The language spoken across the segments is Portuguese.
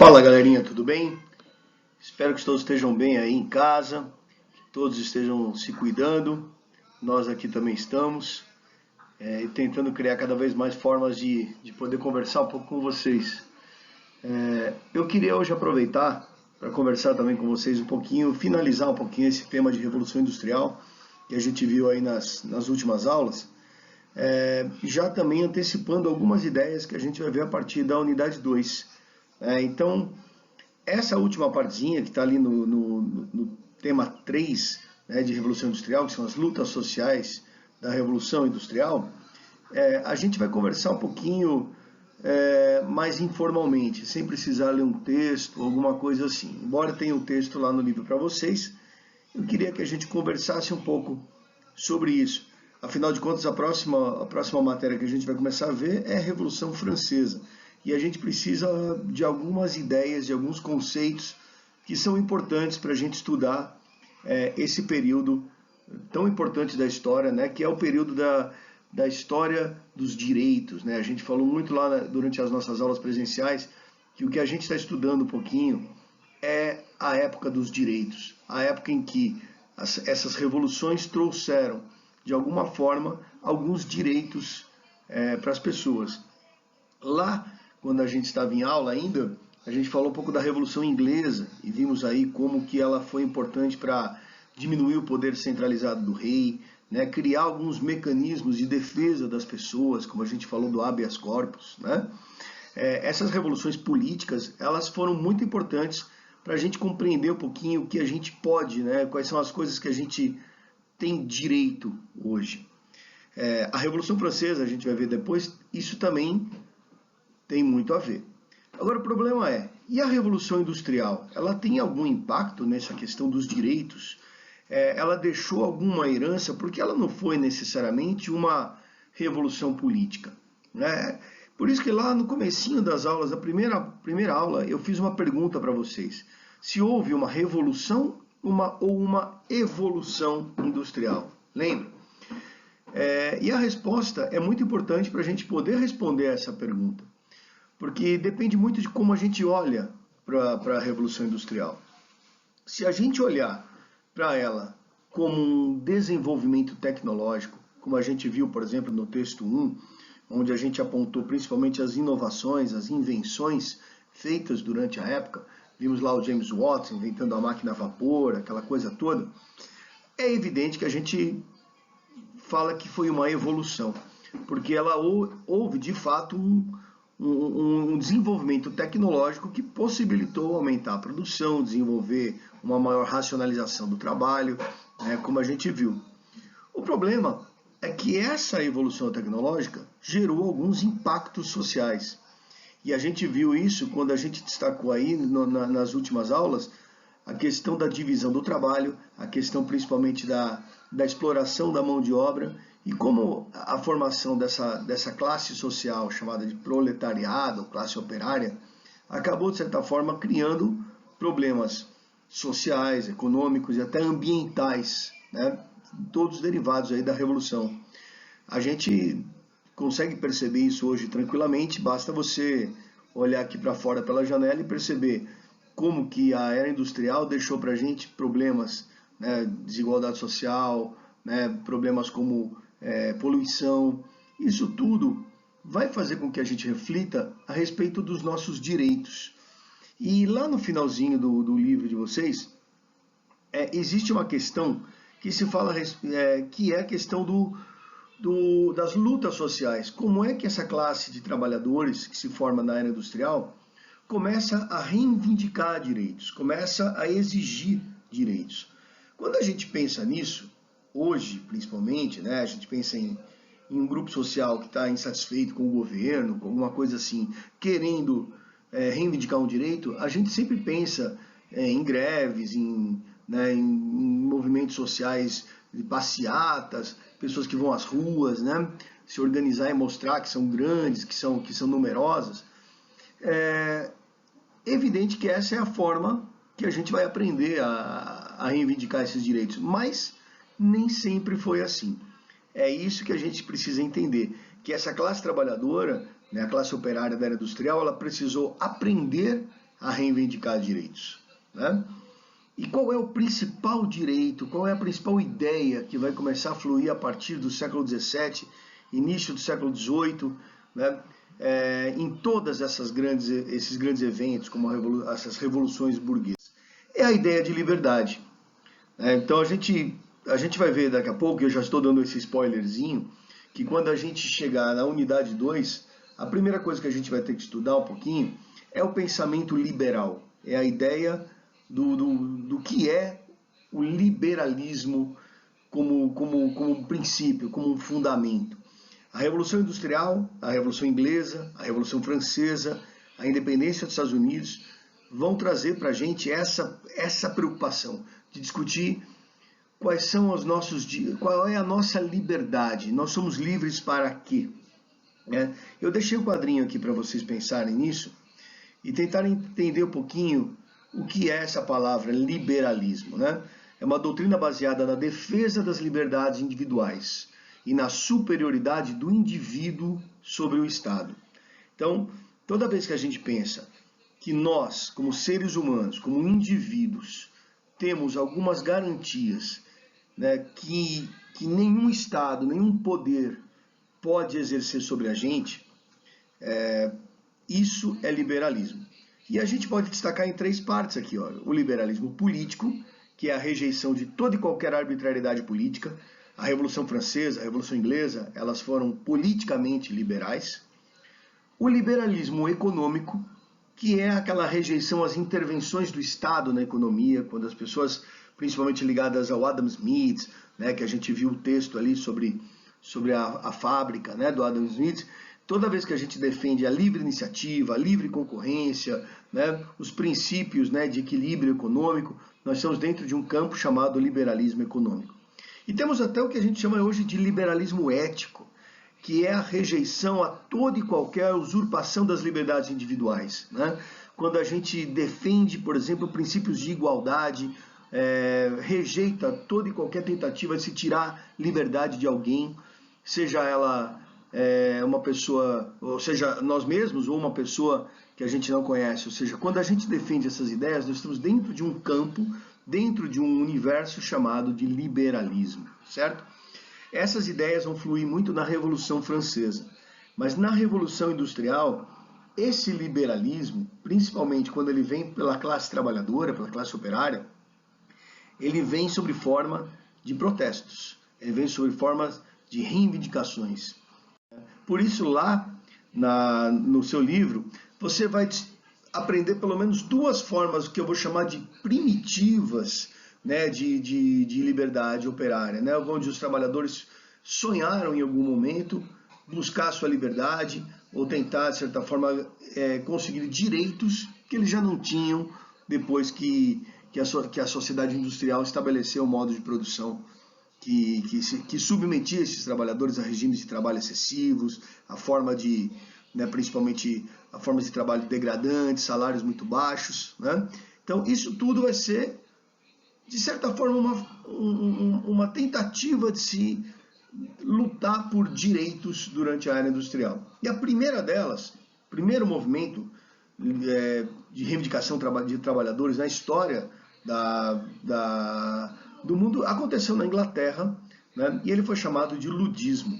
Fala galerinha, tudo bem? Espero que todos estejam bem aí em casa, que todos estejam se cuidando. Nós aqui também estamos e tentando criar cada vez mais formas de poder conversar um pouco com vocês. Eu queria hoje aproveitar para conversar também com vocês um pouquinho, finalizar um pouquinho esse tema de Revolução Industrial que a gente viu aí nas últimas aulas, já também antecipando algumas ideias que a gente vai ver a partir da unidade 2. Então, essa última partezinha que está ali no tema 3, né, de Revolução Industrial, que são as lutas sociais da Revolução Industrial, a gente vai conversar um pouquinho mais informalmente, sem precisar ler um texto, alguma coisa assim. Embora tenha um texto lá no livro para vocês, eu queria que a gente conversasse um pouco sobre isso. Afinal de contas, a próxima matéria que a gente vai começar a ver é a Revolução Francesa. E a gente precisa de algumas ideias, de alguns conceitos que são importantes para a gente estudar esse período tão importante da história, né, que é o período da história dos direitos. Né? A gente falou muito lá durante as nossas aulas presenciais que o que a gente está estudando um pouquinho é a época dos direitos, a época em que essas revoluções trouxeram, de alguma forma, alguns direitos para as pessoas. Lá, quando a gente estava em aula ainda, a gente falou um pouco da Revolução Inglesa e vimos aí como que ela foi importante para diminuir o poder centralizado do rei, né, criar alguns mecanismos de defesa das pessoas, como a gente falou do habeas corpus. Né? Essas revoluções políticas, elas foram muito importantes para a gente compreender um pouquinho o que a gente pode, né, quais são as coisas que a gente tem direito hoje. A Revolução Francesa, a gente vai ver depois, isso também tem muito a ver. Agora o problema e a Revolução Industrial? Ela tem algum impacto nessa questão dos direitos? Ela deixou alguma herança? Porque ela não foi necessariamente uma revolução política. Né? Por isso que lá no comecinho das aulas, a primeira aula, eu fiz uma pergunta para vocês. Se houve uma revolução ou uma evolução industrial? Lembra? E a resposta é muito importante para a gente poder responder essa pergunta. Porque depende muito de como a gente olha para a Revolução Industrial. Se a gente olhar para ela como um desenvolvimento tecnológico, como a gente viu, por exemplo, no texto 1, onde a gente apontou principalmente as inovações, as invenções feitas durante a época, vimos lá o James Watt inventando a máquina a vapor, aquela coisa toda, é evidente que a gente fala que foi uma evolução, porque ela houve de fato um desenvolvimento tecnológico que possibilitou aumentar a produção, desenvolver uma maior racionalização do trabalho, né, como a gente viu. O problema é que essa evolução tecnológica gerou alguns impactos sociais. E a gente viu isso quando a gente destacou aí nas últimas aulas a questão da divisão do trabalho, a questão principalmente da exploração da mão de obra e como a formação dessa classe social chamada de proletariado, classe operária, acabou de certa forma criando problemas sociais, econômicos e até ambientais, né? Todos derivados aí da Revolução. A gente consegue perceber isso hoje tranquilamente, basta você olhar aqui para fora pela janela e perceber como que a era industrial deixou para a gente problemas, né, desigualdade social, né, problemas como poluição. Isso tudo vai fazer com que a gente reflita a respeito dos nossos direitos. E lá no finalzinho do livro de vocês, existe uma questão que se fala, que é a questão das lutas sociais. Como é que essa classe de trabalhadores que se forma na era industrial começa a reivindicar direitos, começa a exigir direitos. Quando a gente pensa nisso, hoje principalmente, né, a gente pensa em um grupo social que está insatisfeito com o governo, com alguma coisa assim, querendo reivindicar um direito, a gente sempre pensa em greves, né, em movimentos sociais de passeatas, pessoas que vão às ruas, né, se organizar e mostrar que são grandes, que são numerosas. Evidente que essa é a forma que a gente vai aprender a reivindicar esses direitos, mas nem sempre foi assim. É isso que a gente precisa entender, que essa classe trabalhadora, né, a classe operária da era industrial, ela precisou aprender a reivindicar direitos, né? E qual é o principal direito, qual é a principal ideia que vai começar a fluir a partir do século XVII, início do século XVIII, né? Em todas esses grandes eventos, como essas revoluções burguesas? É a ideia de liberdade. Então a gente vai ver daqui a pouco, eu já estou dando esse spoilerzinho, que quando a gente chegar na unidade 2, a primeira coisa que a gente vai ter que estudar um pouquinho é o pensamento liberal. É a ideia do que é o liberalismo como princípio, como um fundamento. A Revolução Industrial, a Revolução Inglesa, a Revolução Francesa, a independência dos Estados Unidos vão trazer para a gente essa preocupação de discutir qual é a nossa liberdade. Nós somos livres para quê? Eu deixei um quadrinho aqui para vocês pensarem nisso e tentarem entender um pouquinho o que é essa palavra liberalismo, né? É uma doutrina baseada na defesa das liberdades individuais e na superioridade do indivíduo sobre o Estado. Então, toda vez que a gente pensa que nós, como seres humanos, como indivíduos, temos algumas garantias, né, que nenhum Estado, nenhum poder pode exercer sobre a gente, isso é liberalismo. E a gente pode destacar em 3 partes aqui, ó. O liberalismo político, que é a rejeição de toda e qualquer arbitrariedade política. A Revolução Francesa, a Revolução Inglesa, elas foram politicamente liberais. O liberalismo econômico, que é aquela rejeição às intervenções do Estado na economia, quando as pessoas, principalmente ligadas ao Adam Smith, né, que a gente viu o texto ali sobre a fábrica, né, do Adam Smith, toda vez que a gente defende a livre iniciativa, a livre concorrência, né, os princípios, né, de equilíbrio econômico, nós estamos dentro de um campo chamado liberalismo econômico. E temos até o que a gente chama hoje de liberalismo ético, que é a rejeição a toda e qualquer usurpação das liberdades individuais, né? Quando a gente defende, por exemplo, princípios de igualdade, rejeita toda e qualquer tentativa de se tirar liberdade de alguém, seja ela uma pessoa, ou seja, nós mesmos, ou uma pessoa que a gente não conhece. Ou seja, quando a gente defende essas ideias, nós estamos dentro de um campo, dentro de um universo chamado de liberalismo, certo? Essas ideias vão fluir muito na Revolução Francesa, mas na Revolução Industrial, esse liberalismo, principalmente quando ele vem pela classe trabalhadora, pela classe operária, ele vem sob forma de protestos, ele vem sob forma de reivindicações. Por isso, lá no seu livro, você vai aprender pelo menos 2 formas que eu vou chamar de primitivas, né, de liberdade operária, né, onde os trabalhadores sonharam em algum momento buscar a sua liberdade ou tentar, de certa forma, conseguir direitos que eles já não tinham depois que a sociedade industrial estabeleceu um modo de produção que submetia esses trabalhadores a regimes de trabalho excessivos, a forma de, né, principalmente a formas de trabalho degradantes, salários muito baixos, né? Então isso tudo vai ser, de certa forma, uma tentativa de se lutar por direitos durante a era industrial. E a primeira delas, o primeiro movimento de reivindicação de trabalhadores na história do mundo aconteceu na Inglaterra, né, e ele foi chamado de ludismo.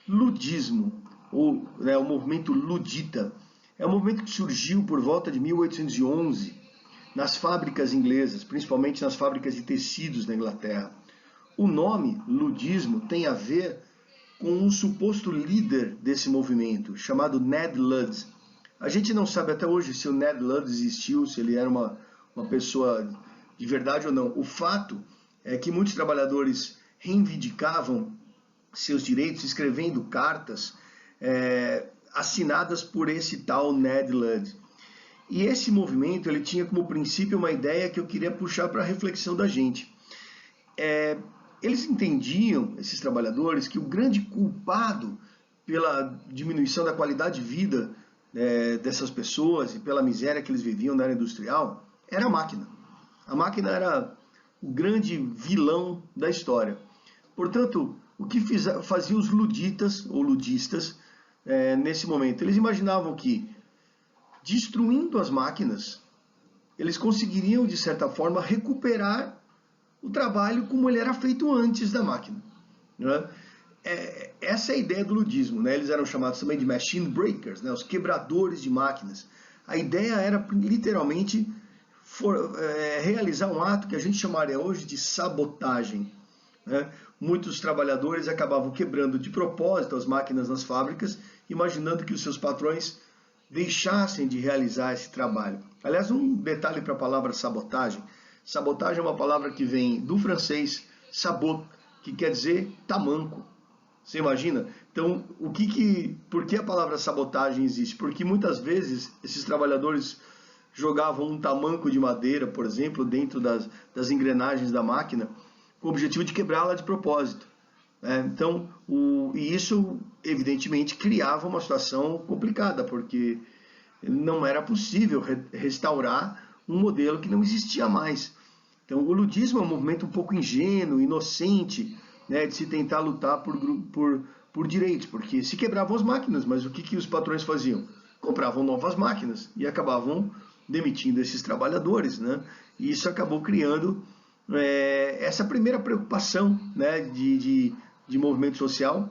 Ludismo, ou o movimento ludita, é um movimento que surgiu por volta de 1811 nas fábricas inglesas, principalmente nas fábricas de tecidos na Inglaterra. O nome ludismo tem a ver com um suposto líder desse movimento, chamado Ned Ludd. A gente não sabe até hoje se o Ned Ludd existiu, se ele era uma pessoa de verdade ou não. O fato é que muitos trabalhadores reivindicavam seus direitos escrevendo cartas assinadas por esse tal Ned Ludd. E esse movimento ele tinha como princípio uma ideia que eu queria puxar para a reflexão da gente. Eles entendiam, esses trabalhadores, que o grande culpado pela diminuição da qualidade de vida dessas pessoas e pela miséria que eles viviam na era industrial era a máquina. A máquina era o grande vilão da história. Portanto, o que faziam os luditas ou ludistas nesse momento? Eles imaginavam que destruindo as máquinas, eles conseguiriam, de certa forma, recuperar o trabalho como ele era feito antes da máquina. Né? Essa é a ideia do ludismo. Né? Eles eram chamados também de machine breakers, né? Os quebradores de máquinas. A ideia era, literalmente, realizar um ato que a gente chamaria hoje de sabotagem. Né? Muitos trabalhadores acabavam quebrando de propósito as máquinas nas fábricas, imaginando que os seus patrões deixassem de realizar esse trabalho. Aliás, um detalhe para a palavra sabotagem. Sabotagem é uma palavra que vem do francês sabot, que quer dizer tamanco. Você imagina? Então, por que a palavra sabotagem existe? Porque muitas vezes esses trabalhadores jogavam um tamanco de madeira, por exemplo, dentro das engrenagens da máquina, com o objetivo de quebrá-la de propósito. Então, e isso, evidentemente, criava uma situação complicada, porque não era possível restaurar um modelo que não existia mais. Então, o ludismo é um movimento um pouco ingênuo, inocente, né, de se tentar lutar por direitos, porque se quebravam as máquinas, mas o que os patrões faziam? Compravam novas máquinas e acabavam demitindo esses trabalhadores, né? E isso acabou criando essa primeira preocupação, né, de movimento social,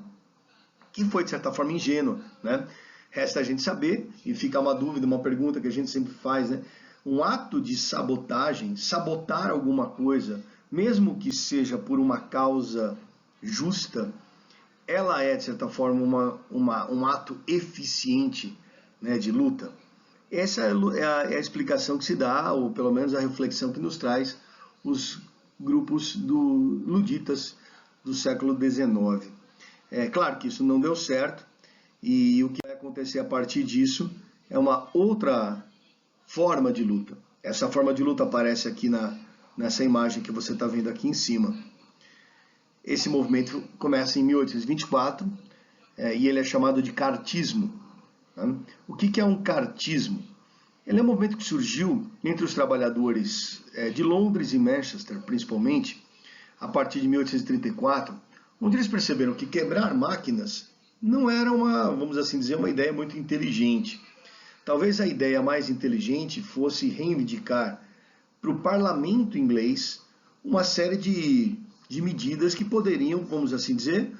que foi, de certa forma, ingênua, né? Resta a gente saber, e fica uma dúvida, uma pergunta que a gente sempre faz, né? Um ato de sabotagem, sabotar alguma coisa, mesmo que seja por uma causa justa, ela é, de certa forma, um ato eficiente, né, de luta? Essa é a explicação que se dá, ou pelo menos a reflexão que nos traz os grupos luditas do século XIX. É claro que isso não deu certo, e o que vai acontecer a partir disso é uma outra forma de luta. Essa forma de luta aparece aqui nessa imagem que você está vendo aqui em cima. Esse movimento começa em 1824 e ele é chamado de cartismo. Né? O que é um cartismo? Ele é um movimento que surgiu entre os trabalhadores de Londres e Manchester, principalmente, a partir de 1834, onde eles perceberam que quebrar máquinas não era vamos assim dizer, uma ideia muito inteligente. Talvez a ideia mais inteligente fosse reivindicar para o parlamento inglês uma série de medidas que poderiam, vamos assim dizer,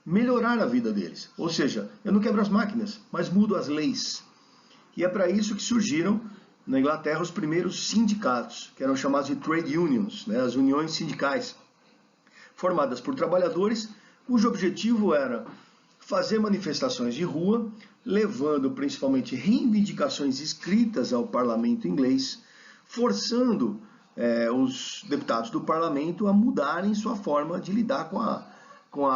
melhorar a vida deles. Ou seja, eu não quebro as máquinas, mas mudo as leis. E é para isso que surgiram na Inglaterra os primeiros sindicatos, que eram chamados de trade unions, né, as uniões sindicais, formadas por trabalhadores, cujo objetivo era fazer manifestações de rua, levando principalmente reivindicações escritas ao parlamento inglês, forçando os deputados do parlamento a mudarem sua forma de lidar com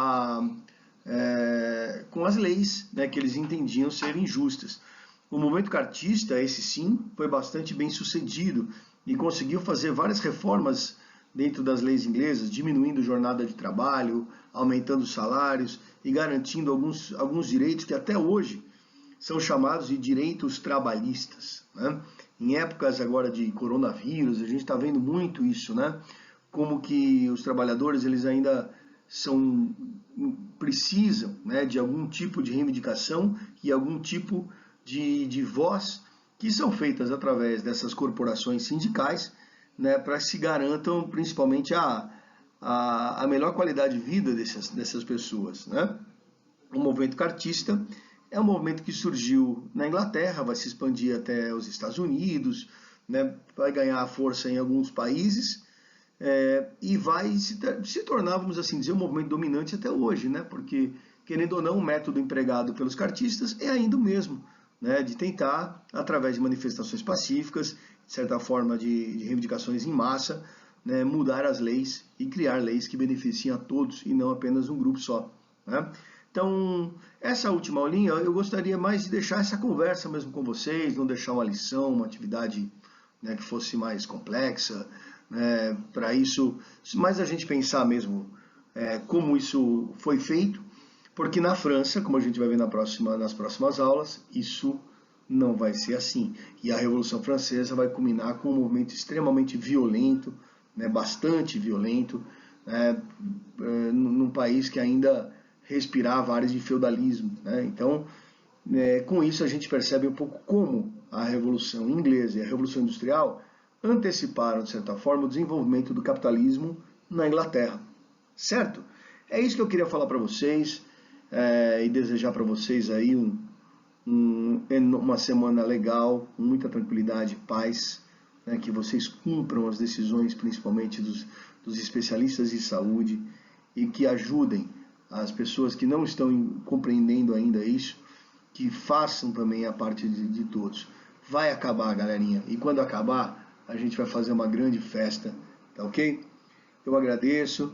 as leis, né, que eles entendiam ser injustas. O movimento cartista, esse sim, foi bastante bem sucedido e conseguiu fazer várias reformas dentro das leis inglesas, diminuindo jornada de trabalho, aumentando salários e garantindo alguns direitos que até hoje são chamados de direitos trabalhistas. Né? Em épocas agora de coronavírus, a gente está vendo muito isso, né? Como que os trabalhadores eles ainda precisam, né, de algum tipo de reivindicação e algum tipo de voz que são feitas através dessas corporações sindicais, né, para que se garantam principalmente a melhor qualidade de vida dessas pessoas. Né? O movimento cartista é um movimento que surgiu na Inglaterra, vai se expandir até os Estados Unidos, né, vai ganhar força em alguns países e vai se tornar, vamos assim dizer, um movimento dominante até hoje, né, porque, querendo ou não, o método empregado pelos cartistas é ainda o mesmo, né, de tentar, através de manifestações pacíficas, de certa forma de reivindicações em massa, né, mudar as leis e criar leis que beneficiem a todos e não apenas um grupo só. Né? Então, essa última aulinha, eu gostaria mais de deixar essa conversa mesmo com vocês, não deixar uma lição, uma atividade, né, que fosse mais complexa, né, para isso, mais a gente pensar mesmo como isso foi feito, porque na França, como a gente vai ver nas próximas aulas, isso não vai ser assim. E a Revolução Francesa vai culminar com um movimento extremamente violento, né, bastante violento, num país que ainda respirava áreas de feudalismo. Né? Então, com isso a gente percebe um pouco como a Revolução Inglesa e a Revolução Industrial anteciparam, de certa forma, o desenvolvimento do capitalismo na Inglaterra. Certo? É isso que eu queria falar para vocês e desejar para vocês aí uma semana legal, com muita tranquilidade e paz, né, que vocês cumpram as decisões, principalmente dos especialistas de saúde, e que ajudem as pessoas que não estão compreendendo ainda isso, que façam também a parte de todos. Vai acabar, galerinha, e quando acabar, a gente vai fazer uma grande festa, tá ok? Eu agradeço,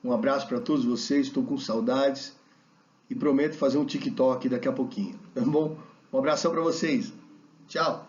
um abraço para todos vocês, estou com saudades e prometo fazer um TikTok daqui a pouquinho, tá bom? Um abração para vocês, tchau!